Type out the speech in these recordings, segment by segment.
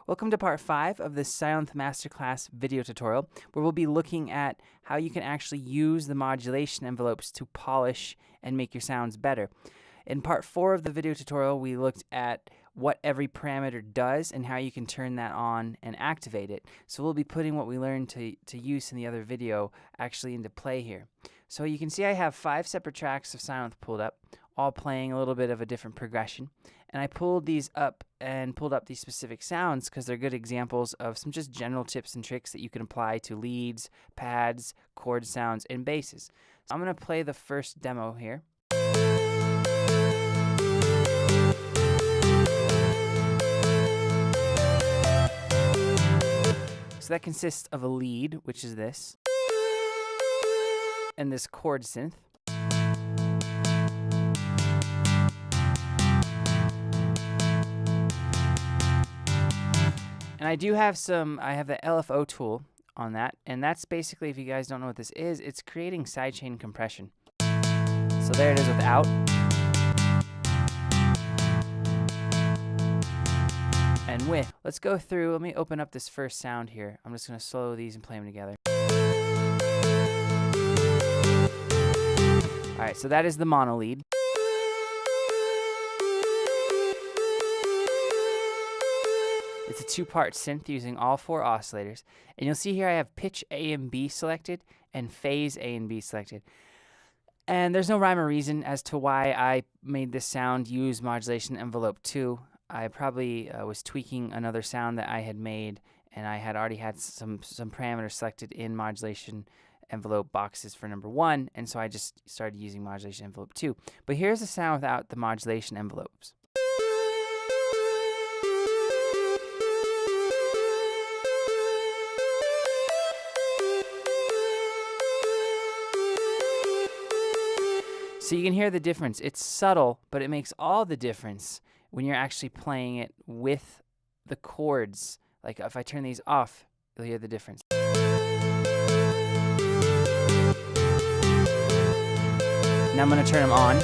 Welcome to part 5 of the Sylenth Masterclass video tutorial, where we'll be looking at how you can actually use the modulation envelopes to polish and make your sounds better. In part 4 of the video tutorial, we looked at what every parameter does and how you can turn that on and activate it. So we'll be putting what we learned to use in the other video actually into play here. So you can see I have 5 separate tracks of Sylenth pulled up, all playing a little bit of a different progression. And I pulled these up and pulled up these specific sounds because they're good examples of some just general tips and tricks that you can apply to leads, pads, chord sounds, and basses. So I'm going to play the first demo here. So that consists of a lead, which is this, and this chord synth. And I do have I have the LFO tool on that, and that's basically, if you guys don't know what this is, it's creating sidechain compression. So there it is without. And with. Let's go through, let me open up this first sound here. I'm just going to slow these and play them together. Alright, so that is the mono lead. It's a 2-part synth using all 4 oscillators. And you'll see here I have pitch A and B selected and phase A and B selected. And there's no rhyme or reason as to why I made this sound use modulation envelope 2. I probably was tweaking another sound that I had made, and I had already had some parameters selected in modulation envelope boxes for number 1, and so I just started using modulation envelope 2. But here's a sound without the modulation envelopes. So you can hear the difference. It's subtle, but it makes all the difference when you're actually playing it with the chords. Like if I turn these off, you'll hear the difference. Now I'm going to turn them on.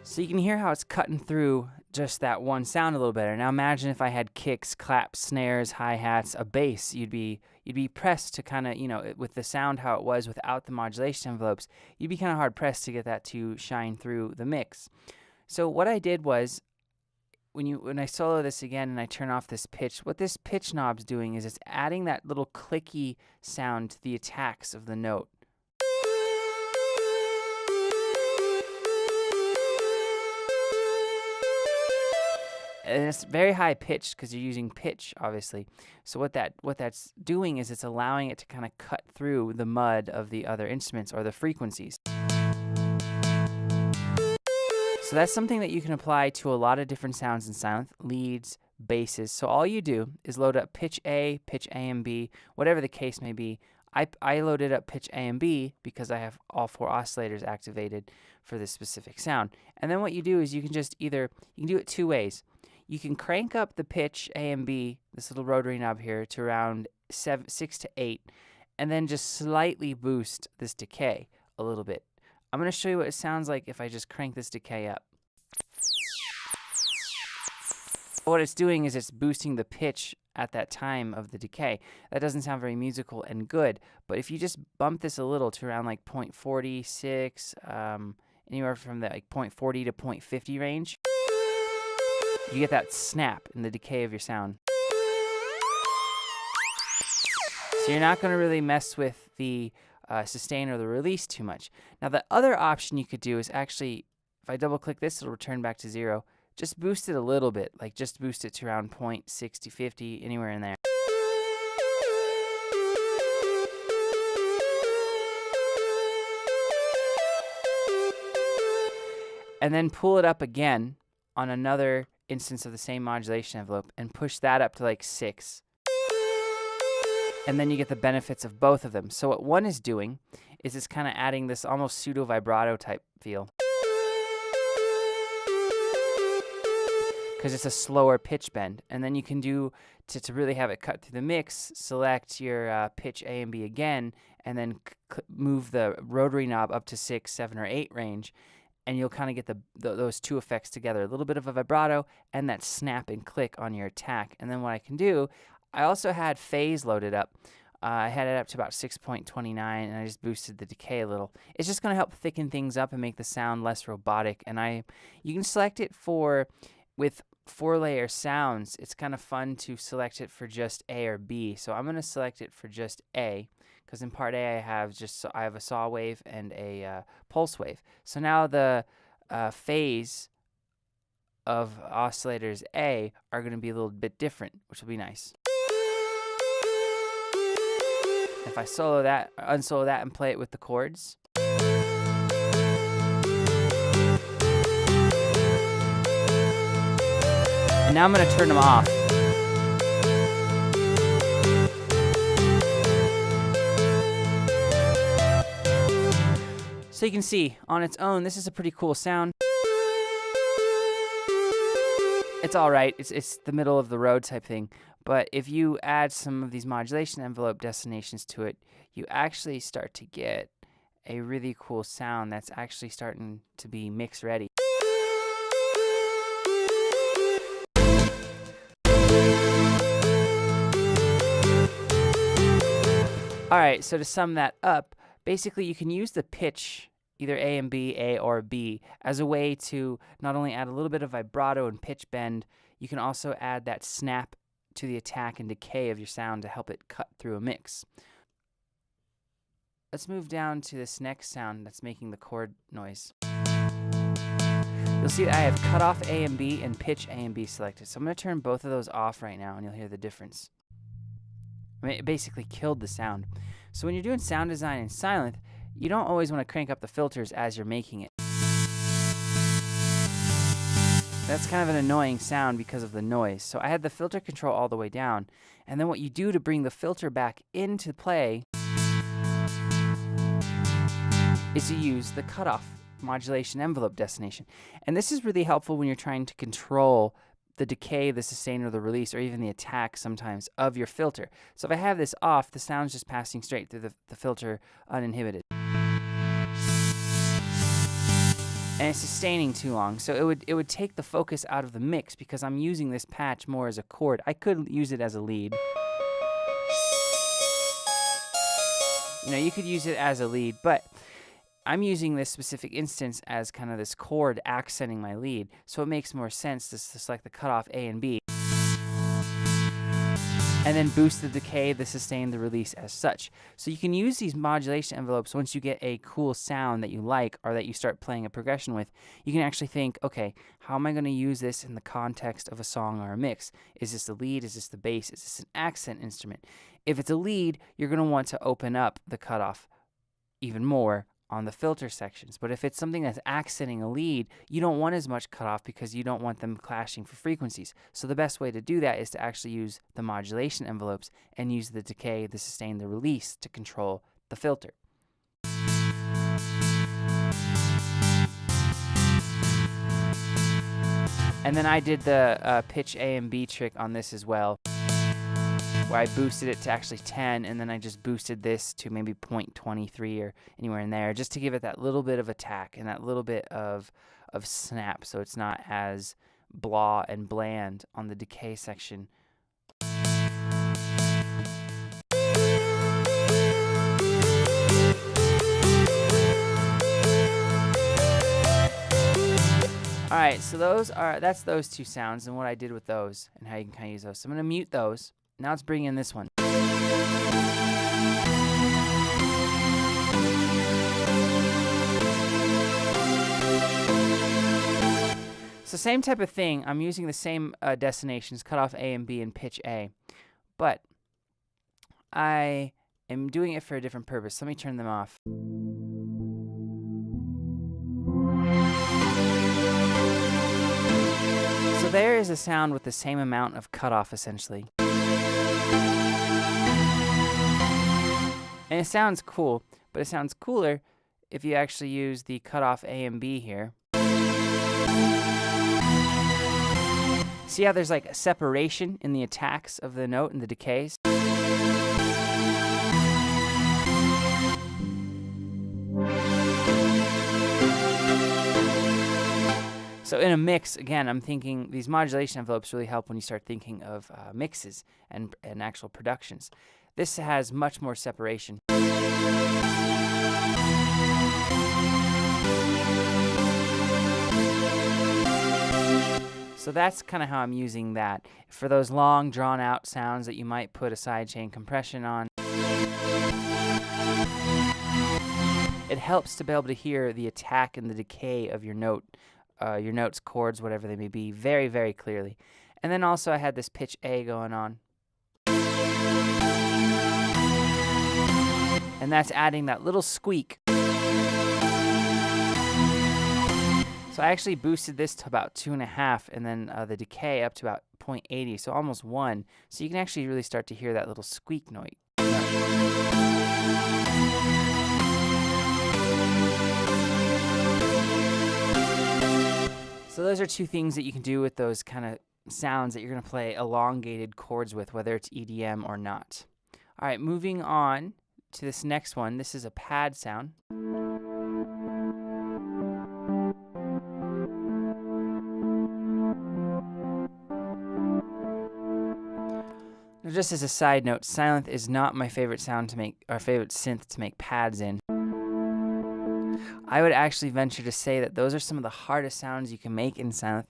So you can hear how it's cutting through just that one sound a little better. Now imagine if I had kicks, claps, snares, hi-hats, a bass. You'd be pressed to kind of, you know, with the sound how it was without the modulation envelopes, you'd be kind of hard pressed to get that to shine through the mix. So what I did was, when I solo this again and I turn off this pitch, what this pitch knob's doing is it's adding that little clicky sound to the attacks of the note. And it's very high pitched because you're using pitch, obviously. So what that's doing is it's allowing it to kind of cut through the mud of the other instruments or the frequencies. So that's something that you can apply to a lot of different sounds in Sylenth, leads, basses. So all you do is load up pitch A and B, whatever the case may be. I loaded up pitch A and B because I have all 4 oscillators activated for this specific sound. And then what you do is you can do it 2 ways. You can crank up the pitch A and B, this little rotary knob here, to around 6 to 8, and then just slightly boost this decay a little bit. I'm going to show you what it sounds like if I just crank this decay up. What it's doing is it's boosting the pitch at that time of the decay. That doesn't sound very musical and good, but if you just bump this a little to around like 0.46, anywhere from the like 0.40 to 0.50 range, you get that snap in the decay of your sound. So you're not going to really mess with the sustain or the release too much. Now the other option you could do is actually, if I double click this, it'll return back to 0. Just boost it a little bit, like just boost it to around 0.60, 50, anywhere in there. And then pull it up again on another instance of the same modulation envelope and push that up to like 6. And then you get the benefits of both of them. So what one is doing is it's kind of adding this almost pseudo vibrato type feel. because it's a slower pitch bend. And then you can do, to really have it cut through the mix, select your pitch A and B again, and then move the rotary knob up to 6, 7, or 8 range, and you'll kind of get those two effects together, a little bit of a vibrato and that snap and click on your attack. And then what I can do, I also had phase loaded up. I had it up to about 6.29, and I just boosted the decay a little. It's just going to help thicken things up and make the sound less robotic. And you can select it with 4-layer sounds. It's kind of fun to select it for just A or B. So I'm going to select it for just A, because in part A I have a saw wave and a pulse wave. So now the phase of oscillators A are going to be a little bit different, which will be nice. If I solo that, unsolo that, and play it with the chords. And now I'm going to turn them off. So you can see, on its own, this is a pretty cool sound. It's alright, it's the middle of the road type thing. But if you add some of these modulation envelope destinations to it, you actually start to get a really cool sound that's actually starting to be mix ready. Alright, so to sum that up, basically you can use the pitch, either A and B, A or B, as a way to not only add a little bit of vibrato and pitch bend, you can also add that snap to the attack and decay of your sound to help it cut through a mix. Let's move down to this next sound that's making the chord noise. You'll see that I have cut off A and B and pitch A and B selected. So I'm going to turn both of those off right now, and you'll hear the difference. I mean, it basically killed the sound. So when you're doing sound design in Sylenth, you don't always want to crank up the filters as you're making it. That's kind of an annoying sound because of the noise. So I had the filter control all the way down. And then what you do to bring the filter back into play is you use the cutoff modulation envelope destination. And this is really helpful when you're trying to control the decay, the sustain, or the release, or even the attack sometimes of your filter. So if I have this off, the sound's just passing straight through the filter uninhibited. And it's sustaining too long, so it would take the focus out of the mix because I'm using this patch more as a chord. I could use it as a lead. You know, you could use it as a lead, but I'm using this specific instance as kind of this chord accenting my lead, so it makes more sense to select the cutoff A and B. And then boost the decay, the sustain, the release as such. So you can use these modulation envelopes once you get a cool sound that you like or that you start playing a progression with. You can actually think, okay, how am I going to use this in the context of a song or a mix? Is this the lead? Is this the bass? Is this an accent instrument? If it's a lead, you're going to want to open up the cutoff even more on the filter sections. But if it's something that's accenting a lead, you don't want as much cutoff because you don't want them clashing for frequencies. So the best way to do that is to actually use the modulation envelopes and use the decay, the sustain, the release to control the filter. And then I did the pitch A and B trick on this as well, where I boosted it to actually 10, and then I just boosted this to maybe 0.23 or anywhere in there, just to give it that little bit of attack and that little bit of snap, so it's not as blah and bland on the decay section. Alright, so that's those two sounds and what I did with those and how you can kind of use those. So I'm going to mute those. Now let's bring in this one. So same type of thing. I'm using the same destinations, cutoff A and B and pitch A. But I am doing it for a different purpose. Let me turn them off. So there is a sound with the same amount of cutoff essentially. And it sounds cool, but it sounds cooler if you actually use the cutoff A and B here. See how there's like a separation in the attacks of the note and the decays? So in a mix, again, I'm thinking these modulation envelopes really help when you start thinking of mixes and actual productions. This has much more separation. So that's kind of how I'm using that. For those long, drawn-out sounds that you might put a sidechain compression on, it helps to be able to hear the attack and the decay of your notes, chords, whatever they may be, very, very clearly. And then also I had this pitch A going on. And that's adding that little squeak. So I actually boosted this to about 2.5, and then the decay up to about 0.80, so almost 1. So you can actually really start to hear that little squeak noise. So those are two things that you can do with those kind of sounds that you're going to play elongated chords with, whether it's EDM or not. All right, moving on to this next one. This is a pad sound. Now, just as a side note, Sylenth is not my favorite sound to make, or favorite synth to make pads in. I would actually venture to say that those are some of the hardest sounds you can make in Sylenth,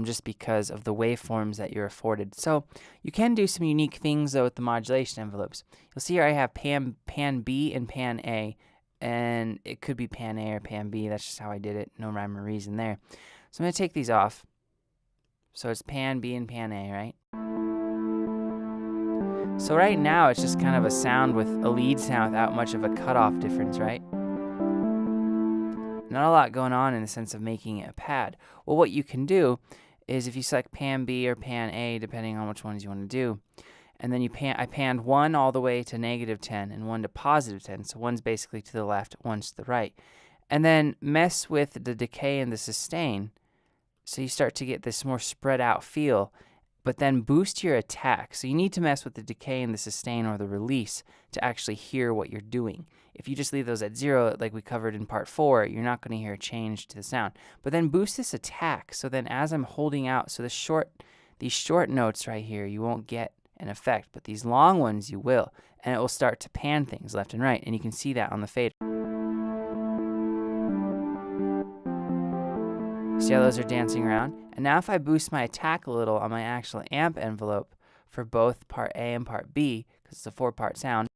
just because of the waveforms that you're afforded. So you can do some unique things though with the modulation envelopes. You'll see here I have pan B and pan A, and it could be pan A or pan B. That's just how I did it. No rhyme or reason there. So I'm going to take these off. So it's pan B and pan A, right? So right now it's just kind of a sound with a lead sound without much of a cutoff difference, right? Not a lot going on in the sense of making it a pad. Well, what you can do is if you select pan B or pan A, depending on which ones you want to do, and then I panned one all the way to -10 and one to +10. So one's basically to the left, one's to the right. And then mess with the decay and the sustain, so you start to get this more spread out feel, but then boost your attack. So you need to mess with the decay and the sustain or the release to actually hear what you're doing. If you just leave those at 0, like we covered in part 4, you're not going to hear a change to the sound. But then boost this attack. So then as I'm holding out, so these short notes right here, you won't get an effect, but these long ones you will. And it will start to pan things left and right. And you can see that on the fader. See how those are dancing around? And now if I boost my attack a little on my actual amp envelope for both part A and part B, because it's a 4-part sound,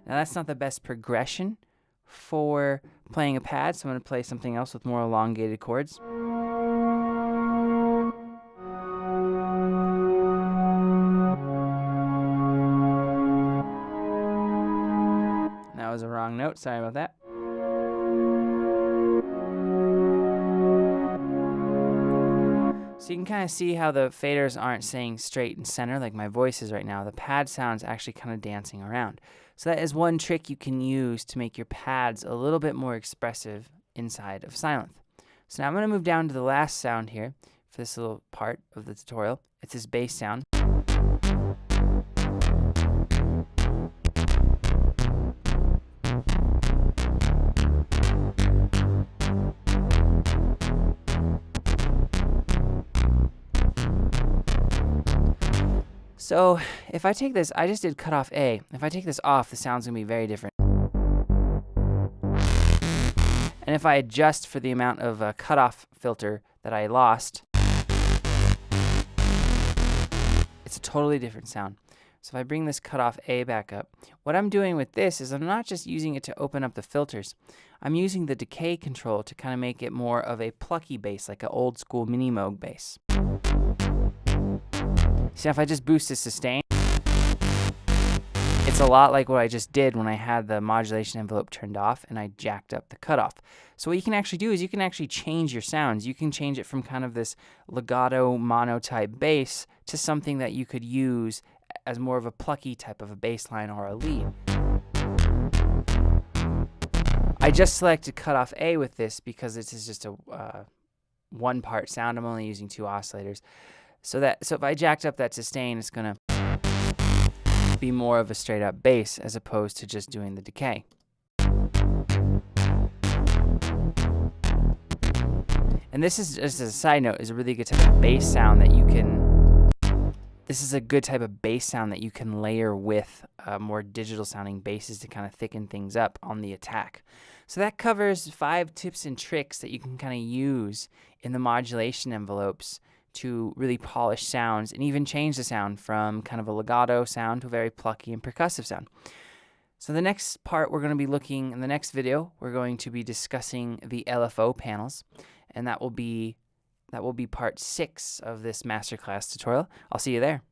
now that's not the best progression for playing a pad, so I'm going to play something else with more elongated chords. That was a wrong note, sorry about that. So you can kind of see how the faders aren't staying straight and center like my voice is right now. The pad sound's actually kind of dancing around. So that is one trick you can use to make your pads a little bit more expressive inside of Sylenth. So now I'm going to move down to the last sound here for this little part of the tutorial. It's this bass sound. So if I take this, I just did cut off A. If I take this off, the sound's going to be very different. And if I adjust for the amount of cutoff filter that I lost, it's a totally different sound. So if I bring this cutoff A back up, what I'm doing with this is I'm not just using it to open up the filters. I'm using the decay control to kind of make it more of a plucky bass, like an old school mini Moog bass. See, if I just boost the sustain, it's a lot like what I just did when I had the modulation envelope turned off and I jacked up the cutoff. So what you can actually do is you can actually change your sounds. You can change it from kind of this legato mono type bass to something that you could use as more of a plucky type of a bass line or a lead. I just selected cutoff A with this because this is just a one-part sound. I'm only using 2 oscillators. So if I jacked up that sustain, it's going to be more of a straight-up bass as opposed to just doing the decay. And this is, just as a side note, is a really good type of bass sound that you can. This is a good type of bass sound that you can layer with more digital sounding basses to kind of thicken things up on the attack. So that covers 5 tips and tricks that you can kind of use in the modulation envelopes to really polish sounds and even change the sound from kind of a legato sound to a very plucky and percussive sound. So the next part we're going to be looking, in the next video, we're going to be discussing the LFO panels, and that will be part 6 of this masterclass tutorial. I'll see you there.